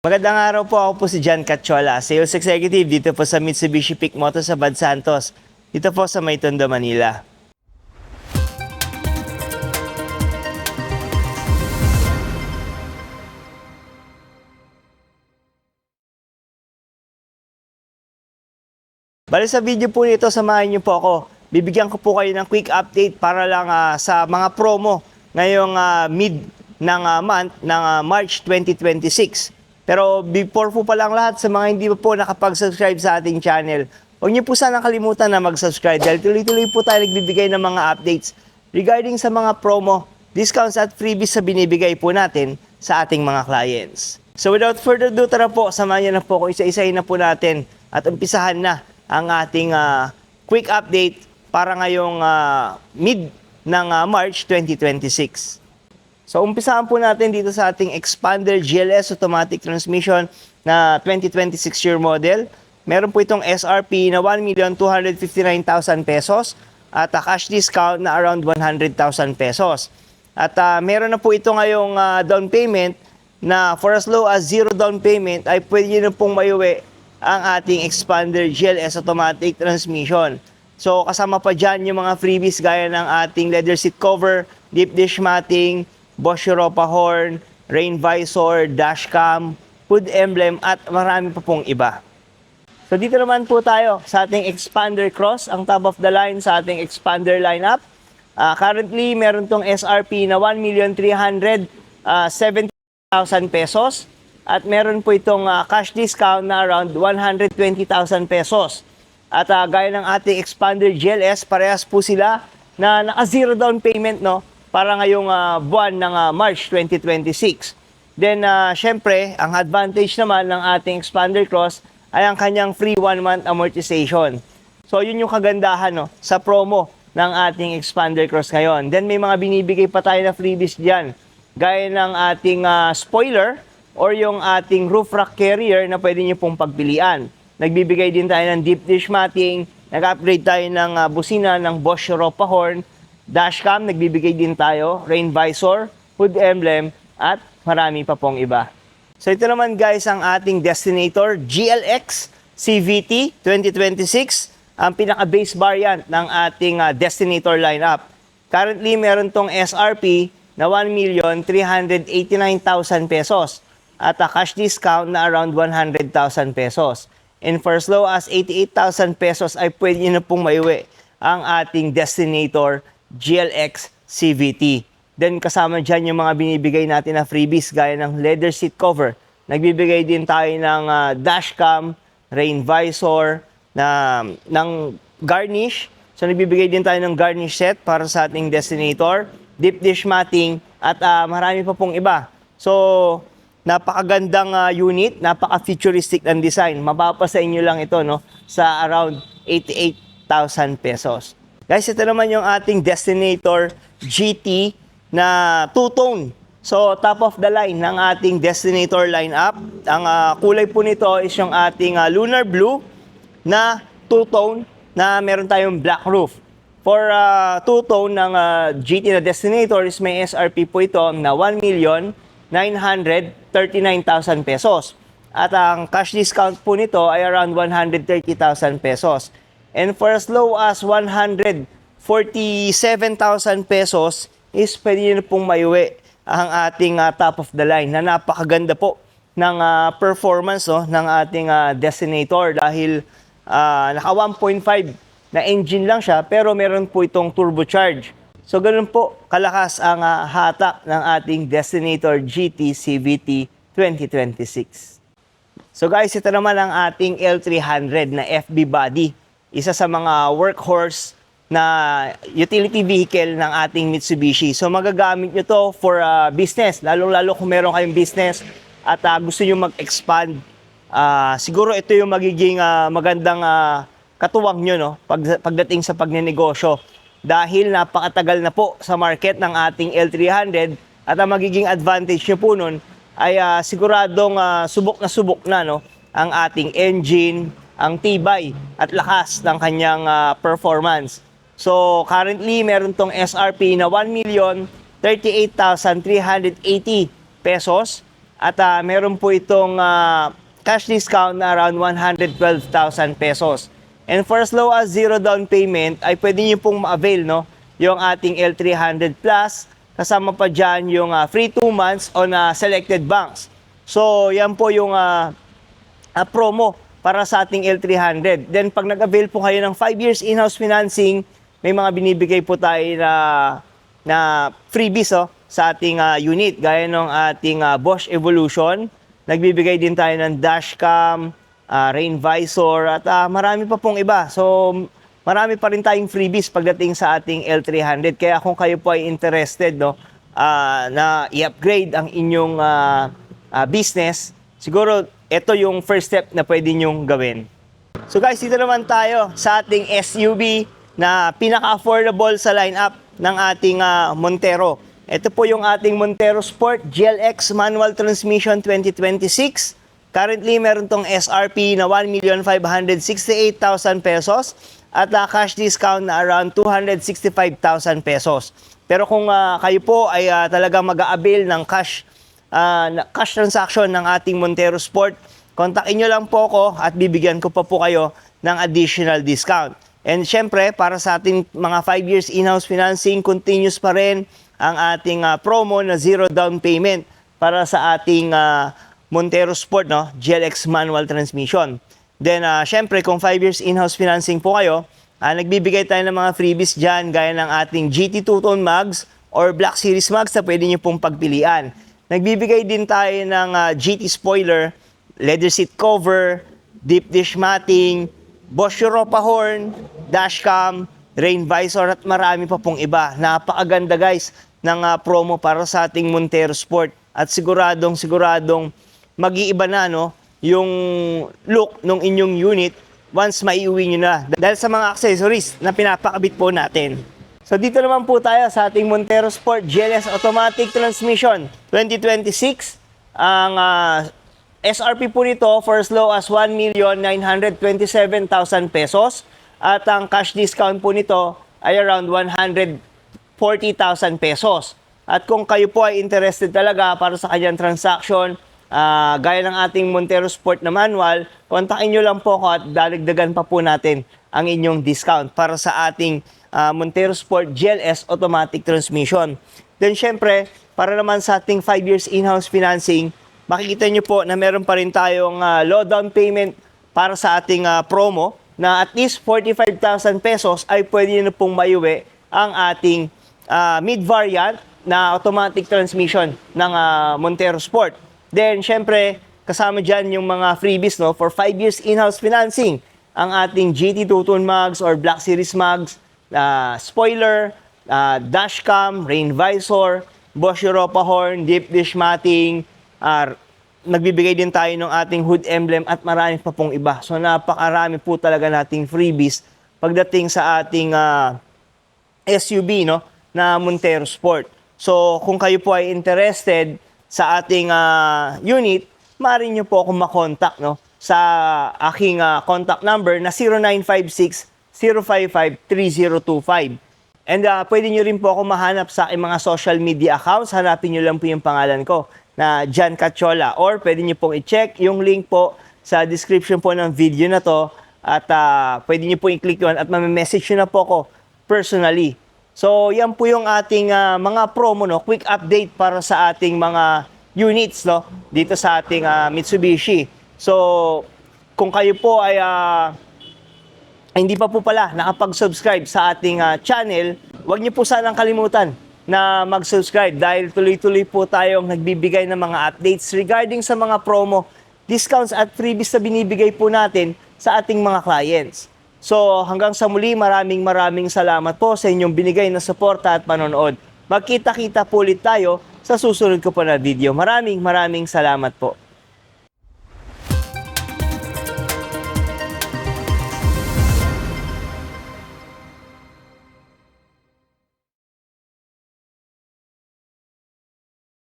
Magandang araw po, ako po si John Cachola, Sales Executive dito po sa Mitsubishi Peak Motors sa Bad Santos, dito po sa May Tondo, Manila. Bali sa video po nito, samahan niyo po ako. Bibigyan ko po kayo ng quick update para lang sa mga promo ngayong mid ng month ng March 2026. Pero before po pa lang lahat, sa mga hindi pa po nakapag-subscribe sa ating channel, huwag niyo po sana kalimutan na mag-subscribe dahil tuloy-tuloy po tayo nagbibigay ng mga updates regarding sa mga promo, discounts at freebies sa binibigay po natin sa ating mga clients. So without further ado, tara po, samahan niyo na po kung isa-isahin na po natin at umpisahan na ang ating quick update para ngayong mid ng March 2026. So umpisahan po natin dito sa ating Expander GLS Automatic Transmission na 2026 year model. Meron po itong SRP na 1,259,000 pesos at cash discount na around 100,000 pesos. At meron na po ito ngayong down payment na for as low as 0 down payment ay pwede nyo pong maiuwi ang ating Expander GLS Automatic Transmission. So kasama pa dyan yung mga freebies gaya ng ating leather seat cover, deep dish matting, Bosch Europa horn, rain visor, dashcam, hood emblem at marami pa pong iba. So dito naman po tayo sa ating Expander Cross, ang top of the line sa ating Expander lineup. Currently, meron tong SRP na 1,370,000 pesos at meron po itong cash discount na around 120,000 pesos. At gaya ng ating Expander GLS, parehas po sila na naka-zero down payment, no? Para ngayong buwan ng March 2026. Then, syempre, ang advantage naman ng ating Expander Cross ay ang kanyang free 1-month amortization. So, yun yung kagandahan, no, sa promo ng ating Expander Cross ngayon. Then, may mga binibigay pa tayo na freebies dyan. Gaya ng ating spoiler or yung ating roof rack carrier na pwede nyo pong pagpilian. Nagbibigay din tayo ng deep dish matting, nag-upgrade tayo ng busina ng Bosch Europa horn, dashcam, nagbibigay din tayo, rain visor, hood emblem, at marami pa pong iba. So ito naman guys ang ating Destinator GLX CVT 2026, ang pinaka-base variant ng ating Destinator lineup. Currently, meron tong SRP na 1,389,000 pesos at a cash discount na around 100,000 pesos. And for as low as 88,000 pesos ay pwede nyo na pong maiuwi ang ating Destinator GLX CVT. Then kasama dyan yung mga binibigay natin na freebies gaya ng leather seat cover. Nagbibigay din tayo ng dashcam, rain visor, ng garnish. So nagbibigay din tayo ng garnish set para sa ating Destinator, deep dish matting, at marami pa pong iba. So napakagandang unit, napaka-futuristic ng design. Mapapa sa inyo lang ito, no, sa around 88,000 pesos. Guys, ito naman yung ating Destinator GT na two-tone. So, top of the line ng ating Destinator lineup. Ang kulay po nito is yung ating lunar blue na two-tone na meron tayong black roof. For two-tone ng GT na Destinator is may SRP po ito na 1,939,000 pesos. At ang cash discount po nito ay around 130,000 pesos. And for as low as 147,000 pesos is pwede nyo pong maiuwi ang ating top of the line na napakaganda po ng performance, no, ng ating Destinator dahil naka 1.5 na engine lang siya pero meron po itong turbocharge. So ganun po kalakas ang hatak ng ating Destinator GT CVT 2026. So guys, ito naman ang ating L300 na FB body. Isa sa mga workhorse na utility vehicle ng ating Mitsubishi. So magagamit nyo to for business, lalong-lalo kung meron kayong business at gusto nyo mag-expand. Siguro ito yung magiging magandang katuwang nyo, no, pagdating sa pagnenegosyo. Dahil napakatagal na po sa market ng ating L300 at ang magiging advantage nyo po nun ay siguradong subok na, no, ang ating engine, ang tibay at lakas ng kanyang performance. So currently meron tong SRP na 1,038,380 pesos At meron po itong cash discount na around 112,000 pesos. And for as low as 0 down payment, ay pwede nyo pong ma-avail, no, yung ating L300 Plus. Kasama pa dyan yung free 2 months on selected banks. So, yan po yung promo para sa ating L300. Then, pag nag-avail po kayo ng 5 years in-house financing, may mga binibigay po tayo na freebies sa ating unit. Gaya ng ating Bosch Evolution. Nagbibigay din tayo ng dashcam, rain visor, at marami pa pong iba. So, marami pa rin tayong freebies pagdating sa ating L300. Kaya kung kayo po ay interested, no, na i-upgrade ang inyong business, siguro ito yung first step na pwede nyong gawin. So guys, dito naman tayo sa ating SUV na pinaka-affordable sa lineup ng ating Montero. Ito po yung ating Montero Sport GLX Manual Transmission 2026. Currently, meron tong SRP na 1,568,000 pesos at cash discount na around 265,000 pesos. Pero kung kayo po ay talaga mag-a-avail ng cash transaction ng ating Montero Sport, kontakin nyo lang po ako at bibigyan ko pa po kayo ng additional discount. And syempre, para sa ating mga 5 years in-house financing, continuous pa rin ang ating promo na 0 down payment para sa ating Montero Sport, no, GLX manual transmission. Then, syempre, kung 5 years in-house financing po kayo, nagbibigay tayo ng mga freebies dyan, gaya ng ating GT two-tone mags or Black Series mags na pwede nyo pong pagpilian. Nagbibigay din tayo ng GT spoiler, leather seat cover, deep dish matting, Bosch Europa horn, dashcam, rain visor, at marami pa pong iba. Napakaganda guys ng promo para sa ating Montero Sport. At siguradong mag-iiba na, no, yung look ng inyong unit once maiuwi nyo na. Dahil sa mga accessories na pinapakabit po natin. So dito naman po tayo sa ating Montero Sport GLS Automatic Transmission 2026. Ang SRP po nito for as low as 1,927,000 pesos. At ang cash discount po nito ay around 140,000 pesos. At kung kayo po ay interested talaga para sa kanyang transaction, gaya ng ating Montero Sport na manual, kontakin nyo lang po ako at dadagdagan pa po natin ang inyong discount para sa ating Montero Sport GLS Automatic Transmission. Then syempre, para naman sa ating 5 years in-house financing, makikita nyo po na meron pa rin tayong low down payment para sa ating promo na at least 45,000 pesos ay pwede nyo pong maiuwi ang ating mid-variant na automatic transmission ng Montero Sport. Then, syempre, kasama dyan yung mga freebies, no, for 5 years in-house financing. Ang ating GT two-tone mags or Black Series mags, spoiler, dashcam, rain visor, Bosch Europa horn, deep dish matting, nagbibigay din tayo ng ating hood emblem at marami pa pong iba. So, napakarami po talaga nating freebies pagdating sa ating SUV, no, na Montero Sport. So, kung kayo po ay interested sa ating unit, maaari nyo po akong makontak, no, sa aking contact number na 0956-055-3025. And pwede nyo rin po ako mahanap sa aking mga social media accounts. Hanapin nyo lang po yung pangalan ko na Jan Cachola. Or pwede nyo pong i-check yung link po sa description po ng video na to. At pwede nyo po i-click yun at mamimessage nyo na po ako personally. So, yan po yung ating mga promo, no, quick update para sa ating mga units, no, dito sa ating Mitsubishi. So, kung kayo po ay hindi pa po pala nakapag-subscribe sa ating channel, huwag niyo po sanang kalimutan na mag-subscribe dahil tuloy-tuloy po tayong nagbibigay ng mga updates regarding sa mga promo, discounts at freebies na binibigay po natin sa ating mga clients. So hanggang sa muli, maraming salamat po sa inyong binigay na suporta at panonood. Magkita-kita po ulit tayo sa susunod ko po na video. Maraming salamat po.